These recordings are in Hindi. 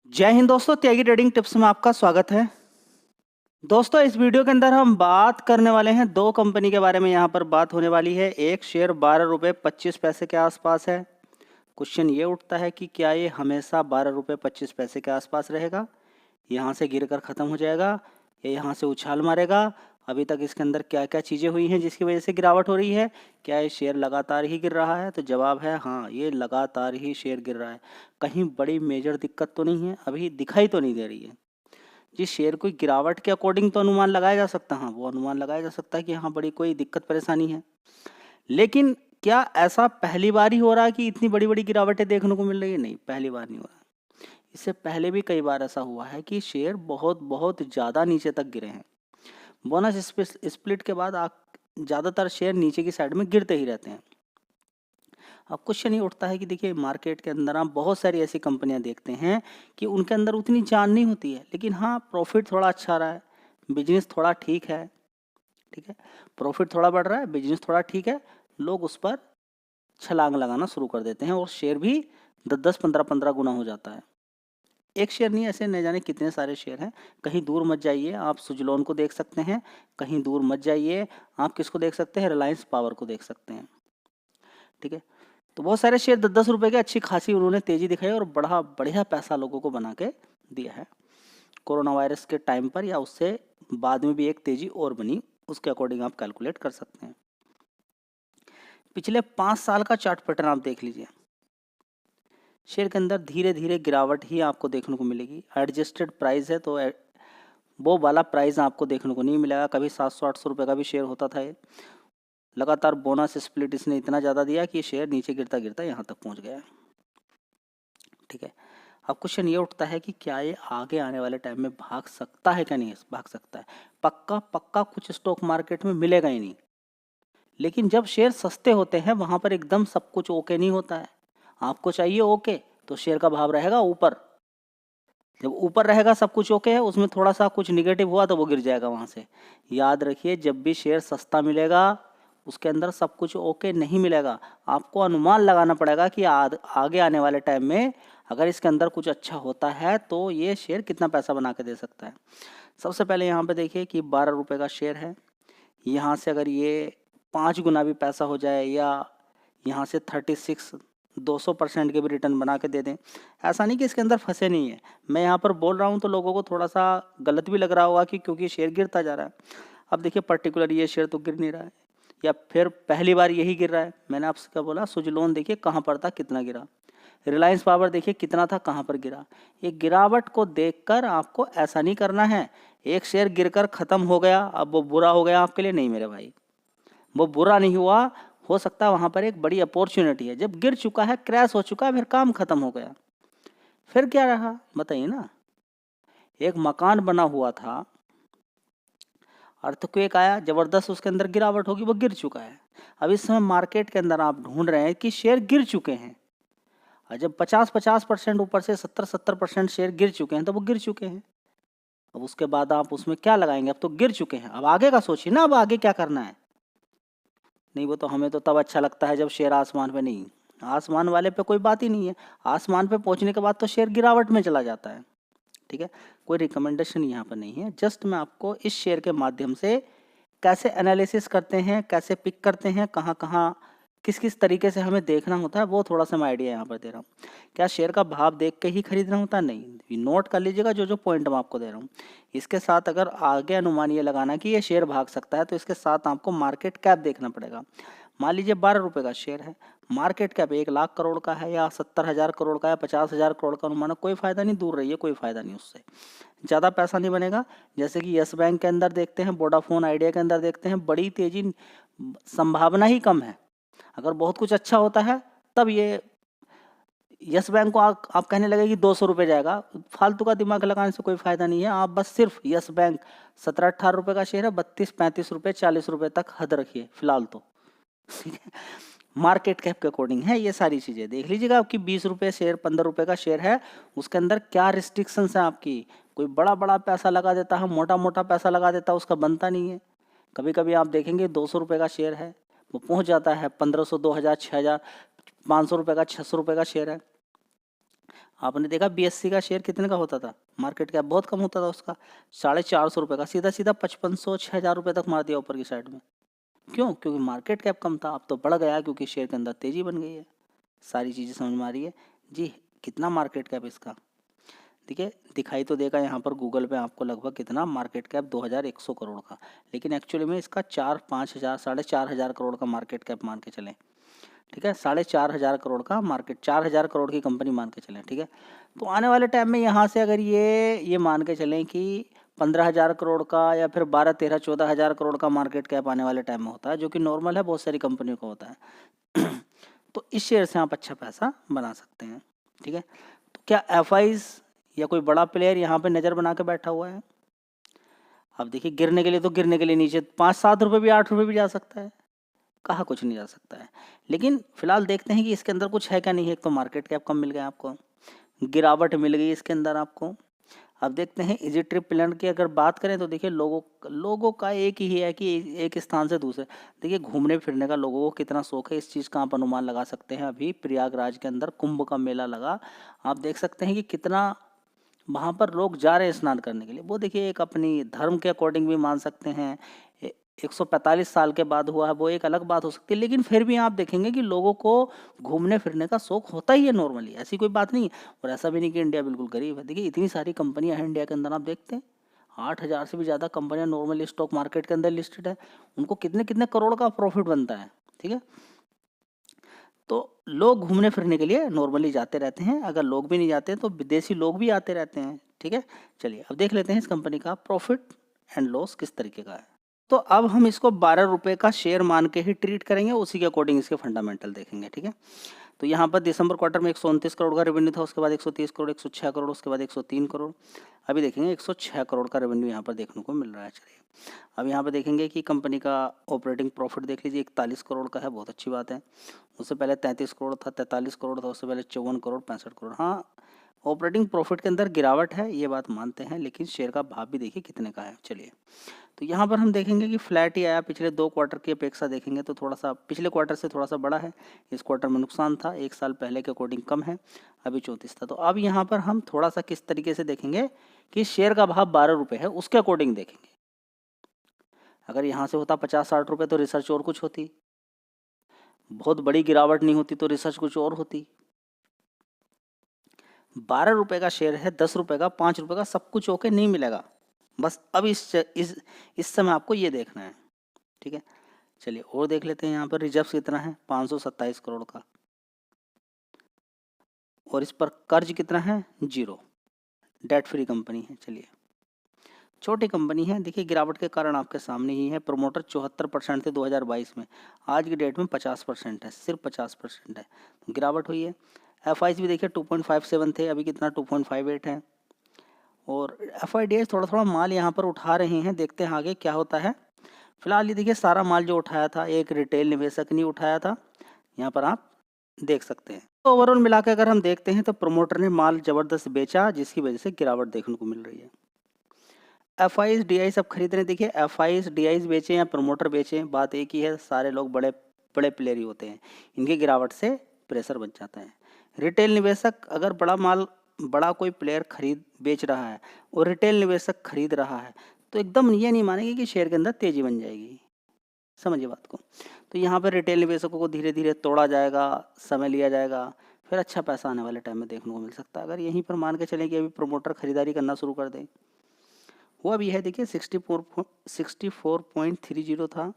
जय हिंद दोस्तों, त्यागी ट्रेडिंग टिप्स में आपका स्वागत है। दोस्तों, इस वीडियो के अंदर हम बात करने वाले हैं दो कंपनी के बारे में। यहाँ पर बात होने वाली है। एक शेयर 12 रुपये 25 पैसे के आसपास है। क्वेश्चन ये उठता है कि क्या ये हमेशा 12 रुपये 25 पैसे के आसपास रहेगा, यहाँ से गिरकर ख़त्म हो जाएगा या यहाँ से उछाल मारेगा। अभी तक इसके अंदर क्या क्या चीज़ें हुई हैं जिसकी वजह से गिरावट हो रही है। क्या ये शेयर लगातार ही गिर रहा है? तो जवाब है हाँ, ये लगातार ही शेयर गिर रहा है। कहीं बड़ी मेजर दिक्कत तो नहीं है, अभी दिखाई तो नहीं दे रही है। जिस शेयर को गिरावट के अकॉर्डिंग तो अनुमान लगाया जा सकता है, हाँ वो अनुमान लगाया जा सकता है कि हाँ बड़ी कोई दिक्कत परेशानी है। लेकिन क्या ऐसा पहली बार ही हो रहा है कि इतनी बड़ी बड़ी गिरावटें देखने को मिल रही है? नहीं, पहली बार नहीं हो रहा। इससे पहले भी कई बार ऐसा हुआ है कि शेयर बहुत बहुत ज़्यादा नीचे तक गिरे हैं। बोनस स्प्लिट के बाद ज़्यादातर शेयर नीचे की साइड में गिरते ही रहते हैं। अब क्वेश्चन ये उठता है कि देखिए, मार्केट के अंदर आप बहुत सारी ऐसी कंपनियां देखते हैं कि उनके अंदर उतनी जान नहीं होती है, लेकिन हाँ प्रॉफिट थोड़ा अच्छा रहा है, बिजनेस थोड़ा ठीक है। ठीक है, प्रॉफिट थोड़ा बढ़ रहा है, बिजनेस थोड़ा ठीक है, लोग उस पर छलांग लगाना शुरू कर देते हैं और शेयर भी 10-10 15-15 गुना हो जाता है। एक शेयर नहीं, ऐसे न जाने कितने सारे शेयर हैं। कहीं दूर मत जाइए, आप सुजलॉन को देख सकते हैं। कहीं दूर मत जाइए, आप किसको देख सकते हैं? रिलायंस पावर को देख सकते हैं। ठीक है, तो बहुत सारे शेयर 10-10 रुपए के अच्छी खासी उन्होंने तेजी दिखाई और बड़ा बढ़िया पैसा लोगों को बना के दिया है। कोरोना वायरस के टाइम पर या उससे बाद में भी एक तेजी और बनी, उसके अकॉर्डिंग आप कैलकुलेट कर सकते हैं। पिछले 5 साल का चार्ट पैटर्न आप देख लीजिए। शेयर के अंदर धीरे धीरे गिरावट ही आपको देखने को मिलेगी। एडजस्टेड प्राइस है तो वो वाला प्राइस आपको देखने को नहीं मिलेगा। कभी 700-800 रुपये का भी शेयर होता था। लगातार बोनस स्प्लिट इसने इतना ज़्यादा दिया कि शेयर नीचे गिरता गिरता यहाँ तक पहुँच गया। ठीक है, अब क्वेश्चन ये उठता है कि क्या ये आगे आने वाले टाइम में भाग सकता है? क्या नहीं भाग सकता है? पक्का पक्का कुछ स्टॉक मार्केट में मिलेगा ही नहीं। लेकिन जब शेयर सस्ते होते हैं वहाँ पर एकदम सब कुछ ओके नहीं होता है। आपको चाहिए ओके, तो शेयर का भाव रहेगा ऊपर। जब ऊपर रहेगा सब कुछ ओके है, उसमें थोड़ा सा कुछ निगेटिव हुआ तो वो गिर जाएगा वहाँ से। याद रखिए, जब भी शेयर सस्ता मिलेगा उसके अंदर सब कुछ ओके नहीं मिलेगा। आपको अनुमान लगाना पड़ेगा कि आगे आने वाले टाइम में अगर इसके अंदर कुछ अच्छा होता है तो ये शेयर कितना पैसा बना के दे सकता है। सबसे पहले यहाँ पे देखिए कि 12 रुपये का शेयर है। यहाँ से अगर ये 5 गुना भी पैसा हो जाए या यहाँ से 200% के भी रिटर्न बना के दे दें। ऐसा नहीं कि इसके अंदर फंसे नहीं है। मैं यहाँ पर बोल रहा हूँ तो लोगों को थोड़ा सा गलत भी लग रहा होगा कि क्योंकि शेयर गिरता जा रहा है। अब देखिए, पर्टिकुलर ये शेयर तो गिर नहीं रहा है, या फिर पहली बार यही गिर रहा है। मैंने आपसे क्या बोला? सुजलॉन देखिए कहाँ पर था, कितना गिरा। रिलायंस पावर देखिए कितना था, कहाँ पर गिरा। ये गिरावट को देखकर आपको ऐसा नहीं करना है एक शेयर गिरकर ख़त्म हो गया अब वो बुरा हो गया आपके लिए। नहीं मेरे भाई, वो बुरा नहीं हुआ। हो सकता है वहाँ पर एक बड़ी अपॉर्चुनिटी है। जब गिर चुका है, क्रैश हो चुका है, फिर काम खत्म हो गया, फिर क्या रहा बताइए ना। एक मकान बना हुआ था, अर्थक्वेक आया जबरदस्त, उसके अंदर गिरावट होगी, वो गिर चुका है। अब इस समय मार्केट के अंदर आप ढूंढ रहे हैं कि शेयर गिर चुके हैं, और जब 50-50% ऊपर से 70-70% शेयर गिर चुके हैं तो वो गिर चुके हैं। अब उसके बाद आप उसमें क्या लगाएंगे? अब तो गिर चुके हैं, अब आगे का सोचिए ना, अब आगे क्या करना है। नहीं, वो तो हमें तो तब अच्छा लगता है जब शेयर आसमान पे नहीं, आसमान वाले पे कोई बात ही नहीं है। आसमान पे पहुंचने के बाद तो शेयर गिरावट में चला जाता है। ठीक है, कोई रिकमेंडेशन यहाँ पर नहीं है, जस्ट मैं आपको इस शेयर के माध्यम से कैसे एनालिसिस करते हैं, कैसे पिक करते हैं, कहाँ कहाँ किस किस तरीके से हमें देखना होता है, वो थोड़ा सा मैं आइडिया यहाँ पर दे रहा हूँ। क्या शेयर का भाव देख के ही खरीदना होता है? नहीं, नोट कर लीजिएगा जो जो पॉइंट मैं आपको दे रहा हूँ। इसके साथ अगर आगे अनुमान ये लगाना कि ये शेयर भाग सकता है तो इसके साथ आपको मार्केट कैप देखना पड़ेगा। मान लीजिए 12 रुपये का शेयर है, मार्केट कैप 1 लाख करोड़ का है या 70,000 करोड़ का है, 50,000 करोड़ का अनुमान है, कोई फ़ायदा नहीं, दूर रहिए, कोई फ़ायदा नहीं, उससे ज़्यादा पैसा नहीं बनेगा। जैसे कि यस बैंक के अंदर देखते हैं, वोडाफोन आइडिया के अंदर देखते हैं, बड़ी तेजी संभावना ही कम है। अगर बहुत कुछ अच्छा होता है तब ये यस बैंक को आप कहने लगे कि 200 रुपये जाएगा। फालतू का दिमाग लगाने से कोई फ़ायदा नहीं है। आप बस सिर्फ यस बैंक 17-18 रुपये का शेयर है, 32-35 रुपये 40 रुपये तक हद रखिए फिलहाल तो। ठीक है, मार्केट कैप के अकॉर्डिंग है ये सारी चीज़ें। देख लीजिएगा आपकी 20 रुपये शेयर, 15 रुपये का शेयर है, उसके अंदर क्या रिस्ट्रिक्शंस हैं आपकी। कोई बड़ा बड़ा पैसा लगा देता है, मोटा मोटा पैसा लगा देता है, उसका बनता नहीं है। कभी कभी आप देखेंगे 200 रुपये का शेयर है, वो पहुंच जाता है 1500, 2000, 6000, 500 रुपये का, 600 रुपये का शेयर है। आपने देखा बीएससी का शेयर कितने का होता था, मार्केट कैप बहुत कम होता था उसका, 450 रुपये का, सीधा सीधा 5500 6000 रुपये तक मार दिया ऊपर की साइड में। क्यों? क्योंकि मार्केट कैप कम था। अब तो बढ़ गया क्योंकि शेयर के अंदर तेजी बन गई है। सारी चीज़ें समझ में आ रही है जी। कितना मार्केट कैप इसका, देखिए दिखाई तो देगा यहाँ पर गूगल पे आपको लगभग कितना मार्केट कैप 2100 करोड़ का, लेकिन एक्चुअली में इसका 4-5 हज़ार 4,500 करोड़ का मार्केट कैप मान के चलें। ठीक है, 4,500 करोड़ का मार्केट, 4,000 करोड़ की कंपनी मान के चलें। ठीक है, तो आने वाले टाइम में यहाँ से अगर ये मान के चलें कि 15,000 करोड़ का या फिर 12-13-14,000 करोड़ का मार्केट कैप आने वाले टाइम में होता है, जो कि नॉर्मल है, बहुत सारी कंपनियों का होता है तो इस शेयर से आप अच्छा पैसा बना सकते हैं। ठीक है, तो क्या एफआईज या कोई बड़ा प्लेयर यहाँ पे नज़र बना के बैठा हुआ है? अब देखिए गिरने के लिए तो गिरने के लिए नीचे 5-7 रुपये भी 8 रुपये भी जा सकता है, कहाँ कुछ नहीं जा सकता है। लेकिन फिलहाल देखते हैं कि इसके अंदर कुछ है क्या नहीं है। एक तो मार्केट कैप कम मिल गया आपको, गिरावट मिल गई इसके अंदर आपको। अब देखते हैं इजी ट्रिप प्लान की अगर बात करें तो देखिए लोगों का एक ही है कि एक स्थान से दूसरे, देखिए घूमने फिरने का लोगों को कितना शौक है, इस चीज़ का आप अनुमान लगा सकते हैं। अभी प्रयागराज के अंदर कुंभ का मेला लगा, आप देख सकते हैं कि कितना वहाँ पर लोग जा रहे हैं स्नान करने के लिए। वो देखिए एक अपनी धर्म के अकॉर्डिंग भी मान सकते हैं, 145 साल के बाद हुआ है, वो एक अलग बात हो सकती है, लेकिन फिर भी आप देखेंगे कि लोगों को घूमने फिरने का शौक होता ही है नॉर्मली, ऐसी कोई बात नहीं है। और ऐसा भी नहीं कि इंडिया बिल्कुल गरीब है। देखिए इतनी सारी कंपनियां हैं इंडिया के अंदर, आप देखते हैं 8,000 से भी ज़्यादा कंपनियां नॉर्मली स्टॉक मार्केट के अंदर लिस्टेड है, उनको कितने कितने करोड़ का प्रॉफिट बनता है। ठीक है, तो लोग घूमने फिरने के लिए नॉर्मली जाते रहते हैं, अगर लोग भी नहीं जाते तो विदेशी लोग भी आते रहते हैं। ठीक है, चलिए अब देख लेते हैं इस कंपनी का प्रॉफिट एंड लॉस किस तरीके का है। तो अब हम इसको 12 रुपये का शेयर मान के ही ट्रीट करेंगे, उसी के अकॉर्डिंग इसके फंडामेंटल देखेंगे। ठीक है, तो यहाँ पर दिसंबर क्वार्टर में 129 करोड़ का रेवेन्यू था, उसके बाद 130 करोड़, 106 करोड़, उसके बाद 103 करोड़, अभी देखेंगे 106 करोड़ का रेवेन्यू यहाँ पर देखने को मिल रहा है। चलिए अब यहाँ पर देखेंगे कि कंपनी का ऑपरेटिंग प्रॉफिट देख लीजिए, 41 करोड़ का है, बहुत अच्छी बात है। उससे पहले 33 करोड़ था, 43 करोड़ था, उससे पहले 54 करोड़, 65 करोड़। हाँ, ऑपरेटिंग प्रॉफिट के अंदर गिरावट है, ये बात मानते हैं, लेकिन शेयर का भाव भी देखिए कितने का है। चलिए तो यहाँ पर हम देखेंगे कि फ्लैट ही आया, पिछले 2 क्वार्टर की अपेक्षा देखेंगे तो थोड़ा सा पिछले क्वार्टर से थोड़ा सा बड़ा है, इस क्वार्टर में नुकसान था, एक साल पहले के अकॉर्डिंग कम है, अभी 34 था। तो अब यहाँ पर हम थोड़ा सा किस तरीके से देखेंगे कि शेयर का भाव 12 रुपये है, उसके अकॉर्डिंग देखेंगे। अगर यहाँ से होता 50-60 रुपये तो रिसर्च और कुछ होती, बहुत बड़ी गिरावट नहीं होती तो रिसर्च कुछ और होती। 12 रुपये का शेयर है, 10 रुपये का, 5 रुपये का, सब कुछ ओके नहीं मिलेगा। बस अब इस समय आपको ये देखना है। ठीक है, चलिए और देख लेते हैं यहाँ पर रिजर्व कितना है, 527 करोड़ का, और इस पर कर्ज कितना है, 0, डेट फ्री कंपनी है। चलिए छोटी कंपनी है, देखिए गिरावट के कारण आपके सामने ही है। प्रमोटर 74% थे 2022 में, आज की डेट में 50% है, सिर्फ 50% है, तो गिरावट हुई है। एफ भी देखिए 2.57 थे, अभी कितना 2.58 है। और एफ थोड़ा थोड़ा माल यहाँ पर उठा रहे हैं, देखते हैं आगे क्या होता है। फिलहाल ये देखिए सारा माल जो उठाया था एक रिटेल निवेशक नहीं उठाया था, यहाँ पर आप देख सकते हैं। तो ओवरऑल मिला के अगर हम देखते हैं तो प्रमोटर ने माल ज़बरदस्त बेचा, जिसकी वजह से गिरावट देखने को मिल रही है। एफ आई सब खरीद रहे हैं, देखिए एफ आई बेचें या प्रमोटर बेचें, बात एक ही है, सारे लोग बड़े बड़े प्लेयर ही होते हैं, इनकी गिरावट से प्रेशर बन जाता है। रिटेल निवेशक अगर बड़ा कोई प्लेयर खरीद बेच रहा है और रिटेल निवेशक खरीद रहा है तो एकदम ये नहीं मानेंगे कि शेयर के अंदर तेजी बन जाएगी, समझिए बात को। तो यहाँ पर रिटेल निवेशकों को धीरे धीरे तोड़ा जाएगा, समय लिया जाएगा, फिर अच्छा पैसा आने वाले टाइम में देखने को मिल सकता है। अगर यहीं पर मान के चलें कि अभी प्रमोटर खरीदारी करना शुरू कर दें, हुआ भी है, देखिए 64.30 था,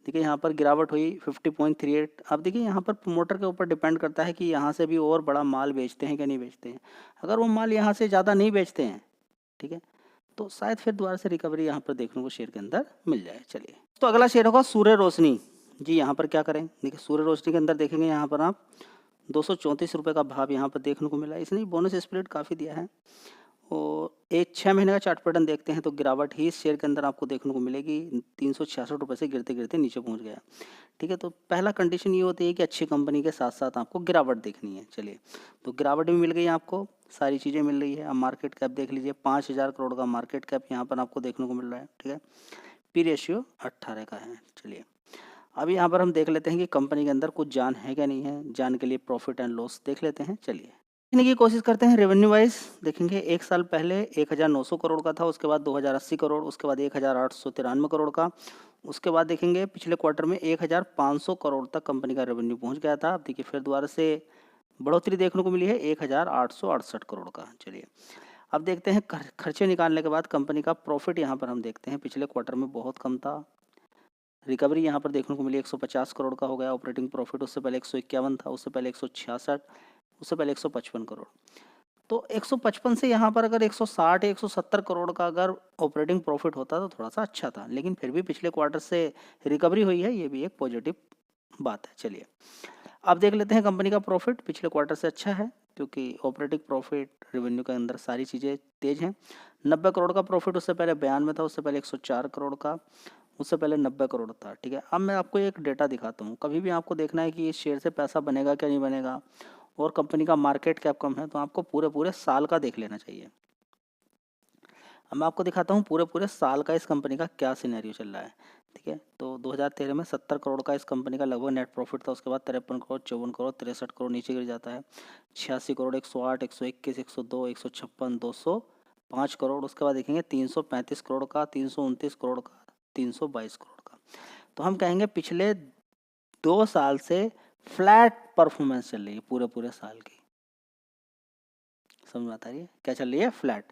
देखिए यहाँ पर गिरावट हुई 50.38। अब देखिए यहाँ पर प्रमोटर के ऊपर डिपेंड करता है कि यहाँ से भी और बड़ा माल बेचते हैं कि नहीं बेचते हैं। अगर वो माल यहाँ से ज़्यादा नहीं बेचते हैं, ठीक है, तो शायद फिर दोबारा से रिकवरी यहाँ पर देखने को शेयर के अंदर मिल जाए। चलिए तो अगला शेयर होगा सूर्य रोशनी जी। यहाँ पर क्या करें, देखिए सूर्य रोशनी के अंदर देखेंगे यहाँ पर आप 234 रुपये का भाव यहाँ पर देखने को मिला। इसने बोनस स्प्लिट काफ़ी दिया है, और एक 6 महीने का चार्ट पैटर्न देखते हैं तो गिरावट ही इस शेयर के अंदर आपको देखने को मिलेगी, 366 रुपये से गिरते गिरते नीचे पहुंच गया। ठीक है, तो पहला कंडीशन ये होती है कि अच्छी कंपनी के साथ साथ आपको गिरावट देखनी है। चलिए तो गिरावट भी मिल गई आपको, सारी चीज़ें मिल रही है। अब मार्केट कैप देख लीजिए, 5,000 करोड़ का मार्केट कैप यहाँ पर आपको देखने को मिल रहा है। ठीक है, पी रेशियो 18 का है। चलिए अब यहाँ पर हम देख लेते हैं कि कंपनी के अंदर कुछ जान है क्या नहीं है, जान के लिए प्रॉफिट एंड लॉस देख लेते हैं। चलिए देखने की कोशिश करते हैं रेवेन्यू वाइज। देखेंगे एक साल पहले 1900 करोड़ का था, उसके बाद 2080 करोड़, उसके बाद 1893 करोड़ का, उसके बाद देखेंगे पिछले क्वार्टर में 1500 करोड़ तक कंपनी का रेवेन्यू पहुंच गया था। अब देखिए फिर दोबारा से बढ़ोतरी देखने को मिली है 1868 करोड़ का। चलिए अब देखते हैं खर्चे निकालने के बाद कंपनी का प्रॉफिट। यहाँ पर हम देखते हैं पिछले क्वार्टर में बहुत कम था, रिकवरी यहाँ पर देखने को मिली 150 करोड़ का हो गया ऑपरेटिंग प्रॉफिट। उससे पहले 151 था, उससे पहले 166, उससे पहले 155 करोड़। तो 155 से यहाँ पर अगर 160 या 170 करोड़ का अगर ऑपरेटिंग प्रॉफिट होता तो थोड़ा सा अच्छा था, लेकिन फिर भी पिछले क्वार्टर से रिकवरी हुई है, ये भी एक पॉजिटिव बात है। चलिए अब देख लेते हैं कंपनी का प्रॉफिट पिछले क्वार्टर से अच्छा है, क्योंकि ऑपरेटिंग प्रॉफिट रेवेन्यू के अंदर सारी चीज़ें तेज हैं। 90 करोड़ का प्रॉफिट उससे पहले 92 में था, उससे पहले 104 करोड़ का, उससे पहले 90 करोड़ था। ठीक है, अब मैं आपको एक डेटा दिखाता हूँ। कभी भी आपको देखना है कि इस शेयर से पैसा बनेगा क्या नहीं बनेगा और कंपनी का मार्केट कैप कम है, तो आपको पूरे साल का देख लेना चाहिए। अब मैं आपको दिखाता हूँ पूरे साल का इस कंपनी का क्या सिनेरियो चल रहा है। ठीक है, तो 2013 में 70 करोड़ का इस कंपनी का लगभग नेट प्रॉफिट था, उसके बाद 53 करोड़, 54 करोड़, 63 करोड़ नीचे गिर जाता है, 86 करोड़, 108, 121, 102, 156, 205 करोड़, उसके बाद देखेंगे 335 करोड़ का, 329 करोड़ का, 322 करोड़ का। तो हम कहेंगे पिछले 2 साल से फ्लैट परफॉर्मेंस चल रही है पूरे साल की। समझ में आता है क्या चल रही है? फ्लैट।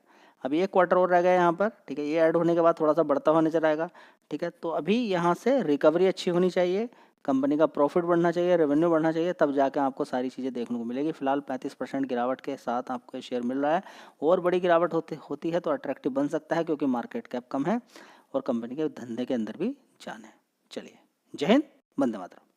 अभी एक क्वार्टर और रह गया यहाँ पर। ठीक है, ये ऐड होने के बाद थोड़ा सा बढ़ता हुआ नजर आएगा। ठीक है, तो अभी यहाँ से रिकवरी अच्छी होनी चाहिए, कंपनी का प्रॉफिट बढ़ना चाहिए, रेवेन्यू बढ़ना चाहिए, तब जाके आपको सारी चीज़ें देखने को मिलेगी। फिलहाल 35% गिरावट के साथ आपको ये शेयर मिल रहा है। और बड़ी गिरावट होती है तो अट्रैक्टिव बन सकता है, क्योंकि मार्केट कैप कम है और कंपनी के धंधे के अंदर भी जान है। चलिए, जय हिंद, वंदे मातरम।